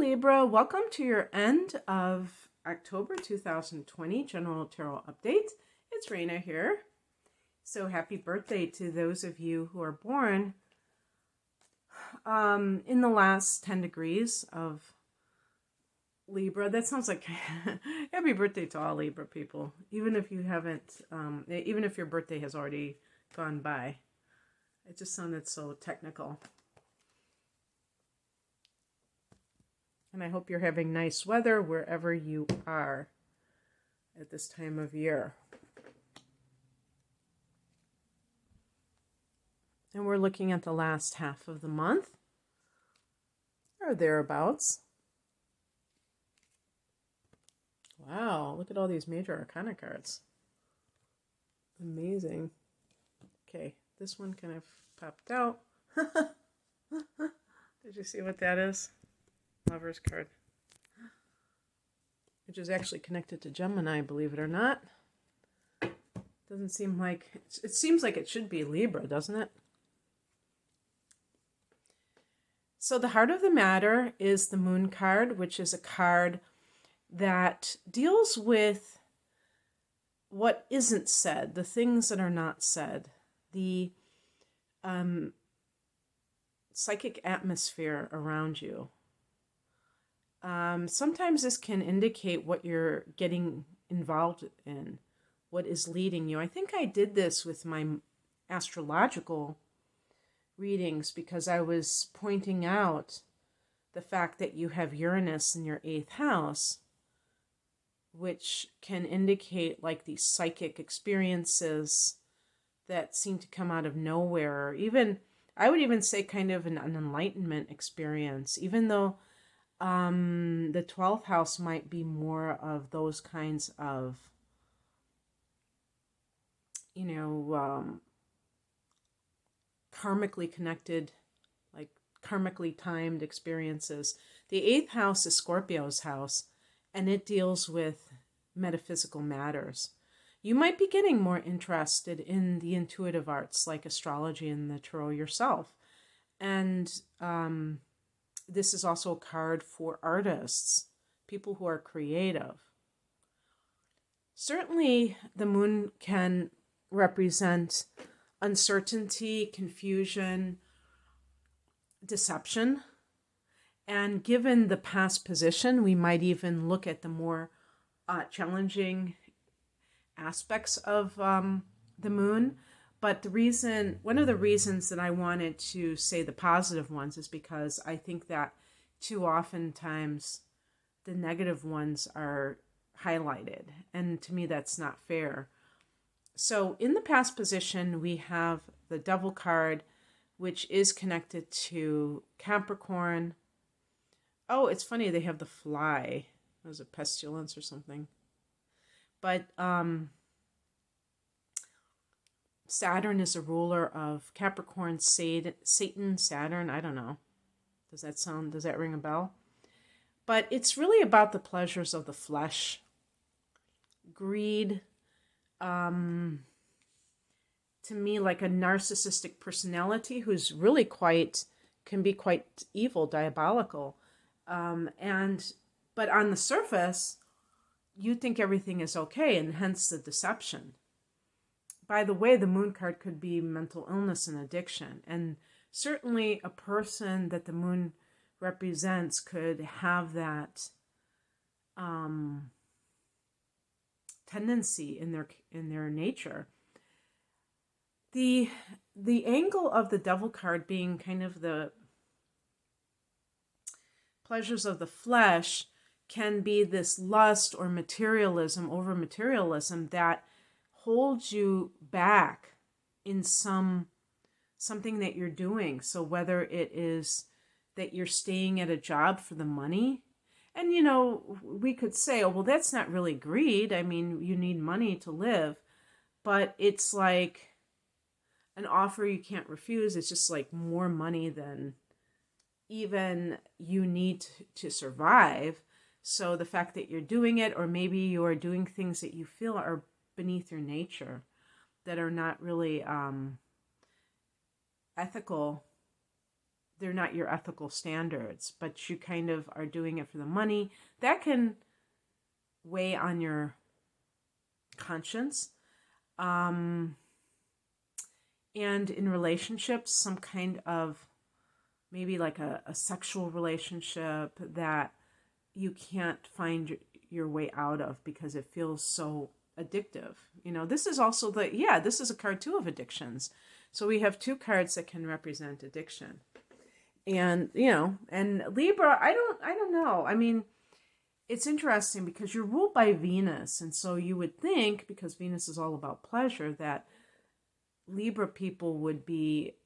Libra, welcome to your end of October 2020 General Tarot Update. It's Raina here. So happy birthday to those of you who are born in the last 10 degrees of Libra. That sounds like happy birthday to all Libra people, even if you haven't, even if your birthday has already gone by. It just sounded so technical. And I hope you're having nice weather wherever you are at this time of year. And we're looking at the last half of the month, or thereabouts. Wow, look at all these major arcana cards. Amazing. Okay, this one kind of popped out. Did you see what that is? Lover's card, which is actually connected to Gemini, believe it or not. Doesn't seem like, it seems like it should be Libra, doesn't it? So the heart of the matter is the Moon card, which is a card that deals with what isn't said, the things that are not said, the psychic atmosphere around you. Sometimes this can indicate what you're getting involved in, what is leading you. I think I did this with my astrological readings because I was pointing out the fact that you have Uranus in your 8th house, which can indicate like these psychic experiences that seem to come out of nowhere, or even, I would even say kind of an enlightenment experience, even though the 12th house might be more of those kinds of, karmically connected, like karmically timed experiences. The 8th house is Scorpio's house, and it deals with metaphysical matters. You might be getting more interested in the intuitive arts like astrology and the tarot yourself. And this is also a card for artists, people who are creative. Certainly, the moon can represent uncertainty, confusion, deception. And given the past position, we might even look at the more challenging aspects of the moon. But one of the reasons that I wanted to say the positive ones is because I think that too oftentimes the negative ones are highlighted. And to me, that's not fair. So in the past position, we have the Devil card, which is connected to Capricorn. Oh, it's funny, they have the fly. Was it pestilence or something? But Saturn is a ruler of Capricorn, Satan, Saturn, I don't know. Does that ring a bell? But it's really about the pleasures of the flesh, greed, to me like a narcissistic personality who's really can be quite evil, diabolical. But on the surface, you think everything is okay, and hence the deception. By the way, the moon card could be mental illness and addiction. And certainly a person that the moon represents could have that tendency in their nature. The angle of the Devil card being kind of the pleasures of the flesh can be this lust or materialism, over materialism, that holds you back in something that you're doing. So whether it is that you're staying at a job for the money, and we could say, oh, well, that's not really greed. I mean, you need money to live, but it's like an offer you can't refuse. It's just like more money than even you need to survive. So the fact that you're doing it, or maybe you are doing things that you feel are beneath your nature, that are not really ethical, they're not your ethical standards, but you kind of are doing it for the money. That can weigh on your conscience. And in relationships, some kind of maybe like a sexual relationship that you can't find your way out of because it feels so addictive. This is also this is a card too of addictions. So we have two cards that can represent addiction. And, and Libra, I don't know. I mean, it's interesting because you're ruled by Venus. And so you would think, because Venus is all about pleasure, that Libra people would be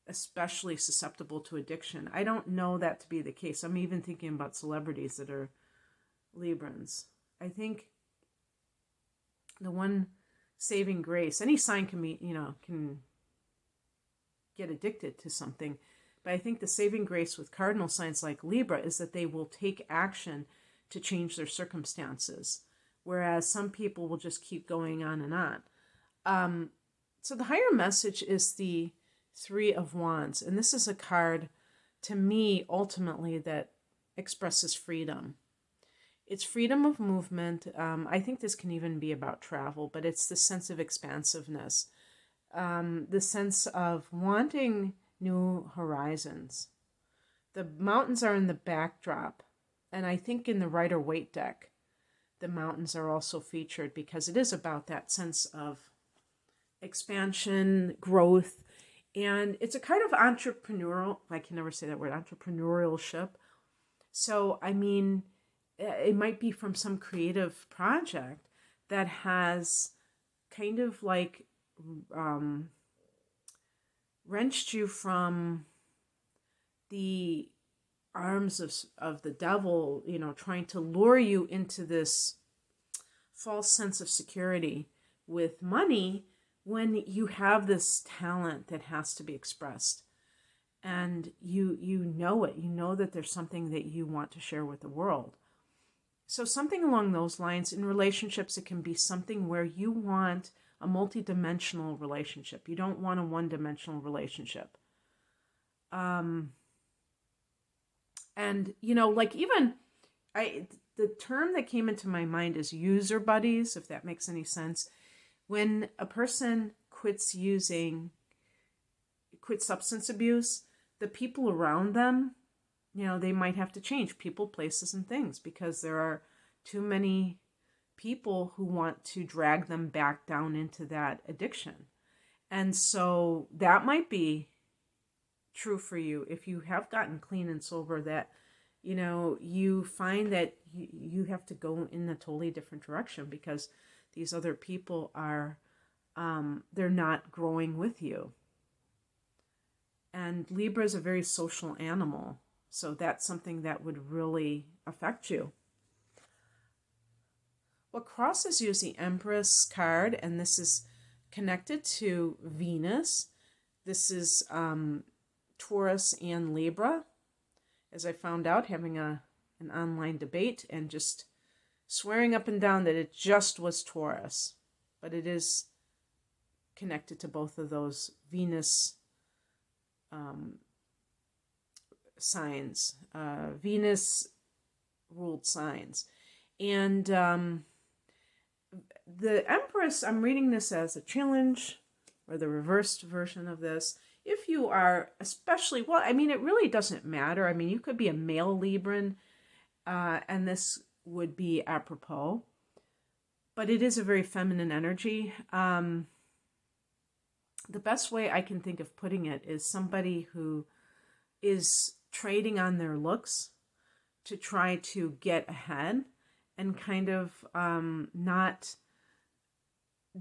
especially susceptible to addiction. I don't know that to be the case. I'm even thinking about celebrities that are Librans. I think the one saving grace, any sign can be, can get addicted to something. But I think the saving grace with cardinal signs like Libra is that they will take action to change their circumstances, whereas some people will just keep going on and on. So the higher message is the Three of Wands, and this is a card, to me, ultimately, that expresses freedom. It's freedom of movement. I think this can even be about travel, but it's the sense of expansiveness, the sense of wanting new horizons. The mountains are in the backdrop, and I think in the Rider-Waite deck, the mountains are also featured because it is about that sense of expansion, growth, and it's a kind of entrepreneurial, I can never say that word, entrepreneurialship. So, I mean, it might be from some creative project that has kind of like wrenched you from the arms of the devil, trying to lure you into this false sense of security with money when you have this talent that has to be expressed. And you know it. You know that there's something that you want to share with the world. So something along those lines. In relationships, it can be something where you want a multi-dimensional relationship. You don't want a one-dimensional relationship. And, like even, the term that came into my mind is user buddies, if that makes any sense. When a person quits substance abuse, the people around them, they might have to change people, places, and things because there are too many people who want to drag them back down into that addiction. And so that might be true for you if you have gotten clean and sober, that, you find that you have to go in a totally different direction because these other people are, they're not growing with you. And Libra is a very social animal. So that's something that would really affect you. What crosses you is the Empress card, and this is connected to Venus. This is Taurus and Libra. As I found out, having an online debate and just swearing up and down that it just was Taurus. But it is connected to both of those Venus signs, Venus ruled signs. And the Empress, I'm reading this as a challenge or the reversed version of this. If you are especially, well, I mean, it really doesn't matter. I mean, you could be a male Libran, and this would be apropos, but it is a very feminine energy. The best way I can think of putting it is somebody who is trading on their looks to try to get ahead and kind of not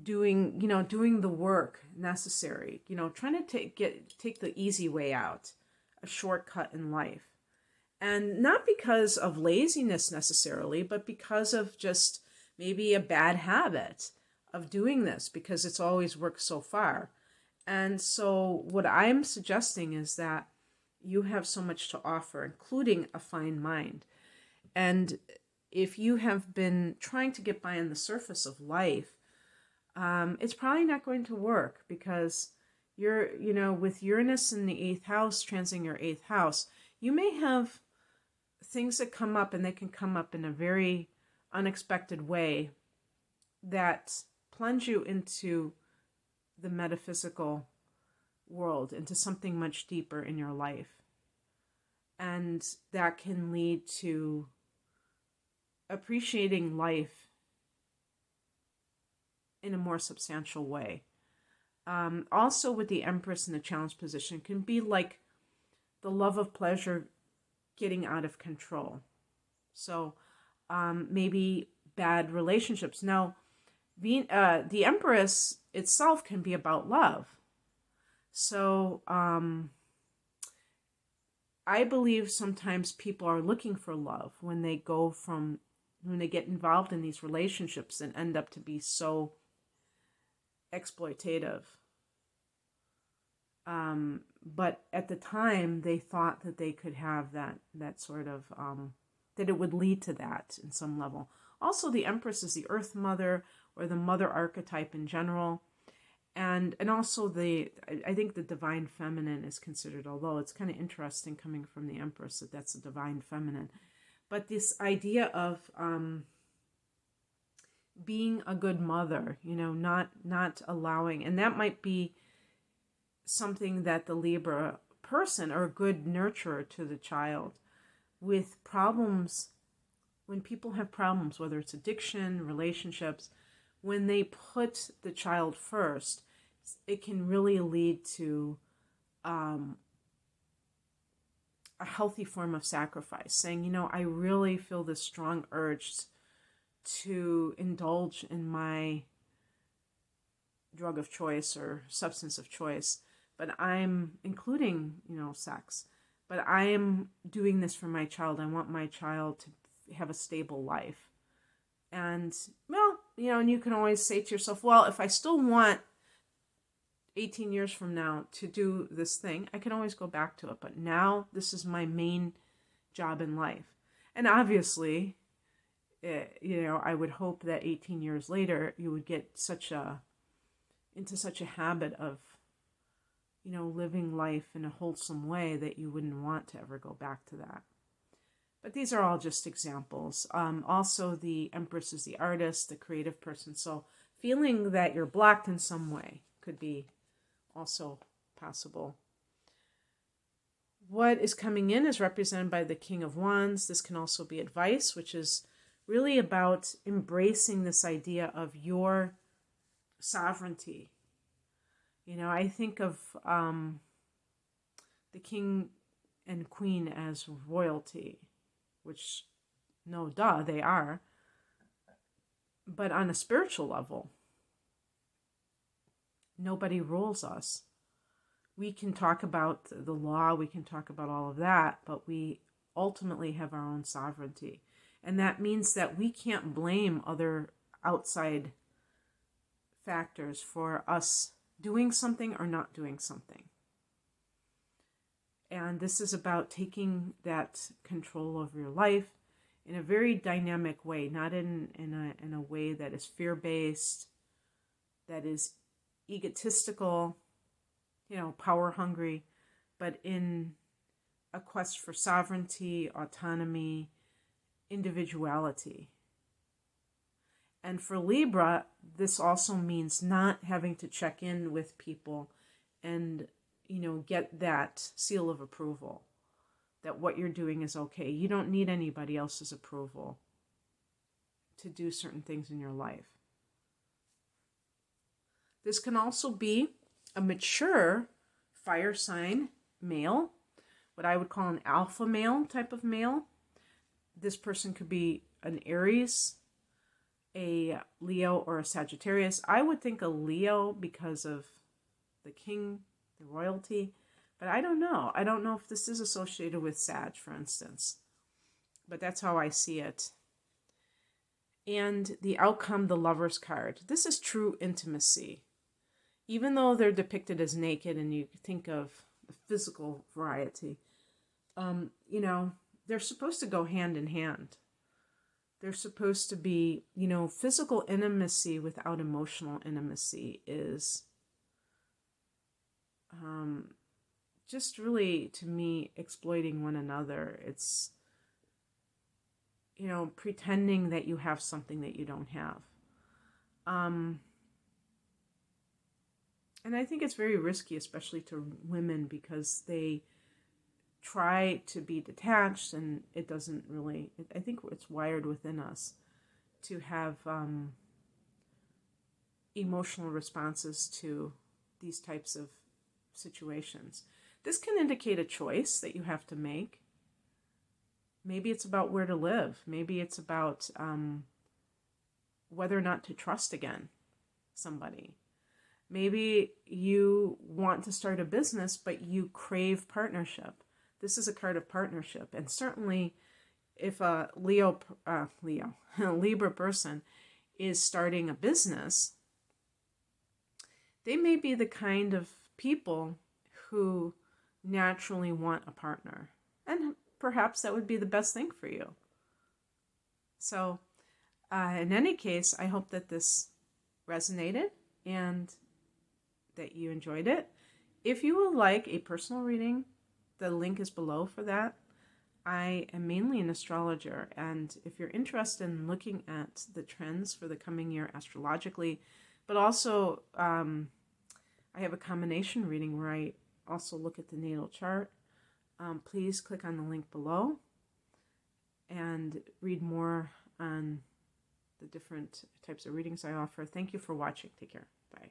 doing the work necessary, trying to take the easy way out, a shortcut in life. And not because of laziness necessarily, but because of just maybe a bad habit of doing this because it's always worked so far. And so what I'm suggesting is that you have so much to offer, including a fine mind. And if you have been trying to get by on the surface of life, it's probably not going to work because, You're, with Uranus in the eighth house, transiting your eighth house, you may have things that come up, and they can come up in a very unexpected way that plunge you into the metaphysical world, into something much deeper in your life. And that can lead to appreciating life in a more substantial way. Also with the Empress in the challenge position can be like the love of pleasure getting out of control. So maybe bad relationships. Now, the Empress itself can be about love. So I believe sometimes people are looking for love when they get involved in these relationships and end up to be so exploitative. But at the time, they thought that they could have that sort of, that it would lead to that in some level. Also, the Empress is the Earth Mother, or the Mother archetype in general. And also I think the Divine Feminine is considered, although it's kind of interesting coming from the Empress that's the Divine Feminine. But this idea of being a good mother, not allowing, and that might be something that the Libra person, or a good nurturer to the child, with problems, when people have problems, whether it's addiction, relationships, when they put the child first, it can really lead to a healthy form of sacrifice, saying, I really feel this strong urge to indulge in my drug of choice or substance of choice, but I'm including, sex, but I am doing this for my child. I want my child to have a stable life. And, well, and you can always say to yourself, well, if I still want 18 years from now to do this thing, I can always go back to it. But now this is my main job in life. And obviously, I would hope that 18 years later, you would get into such a habit of, living life in a wholesome way that you wouldn't want to ever go back to that. But these are all just examples. Also, the Empress is the artist, the creative person. So feeling that you're blocked in some way could be also possible. What is coming in is represented by the King of Wands. This can also be advice, which is really about embracing this idea of your sovereignty. I think of the King and Queen as royalty, which, no duh, they are. But on a spiritual level, nobody rules us. We can talk about the law, we can talk about all of that, but we ultimately have our own sovereignty. And that means that we can't blame other outside factors for us doing something or not doing something. And this is about taking that control over your life in a very dynamic way, not in a way that is fear-based, that is egotistical, power hungry, but in a quest for sovereignty, autonomy, individuality. And for Libra, this also means not having to check in with people and, get that seal of approval that what you're doing is okay. You don't need anybody else's approval to do certain things in your life. This can also be a mature fire sign male, what I would call an alpha male type of male. This person could be an Aries, a Leo, or a Sagittarius. I would think a Leo because of the king, the royalty, but I don't know. I don't know if this is associated with Sag, for instance, but that's how I see it. And the outcome, the Lover's card. This is true intimacy. Even though they're depicted as naked and you think of the physical variety, they're supposed to go hand in hand. They're supposed to be, physical intimacy without emotional intimacy is just really, to me, exploiting one another. It's, pretending that you have something that you don't have. And I think it's very risky, especially to women, because they try to be detached, and it doesn't really, I think it's wired within us to have emotional responses to these types of situations. This can indicate a choice that you have to make. Maybe it's about where to live. Maybe it's about whether or not to trust again somebody. Maybe you want to start a business, but you crave partnership. This is a card of partnership. And certainly if a Libra person is starting a business, they may be the kind of people who naturally want a partner. And perhaps that would be the best thing for you. So, in any case, I hope that this resonated and that you enjoyed it. If you would like a personal reading, the link is below for that. I am mainly an astrologer, and if you're interested in looking at the trends for the coming year astrologically, but also I have a combination reading where I also look at the natal chart, please click on the link below and read more on the different types of readings I offer. Thank you for watching. Take care. Bye.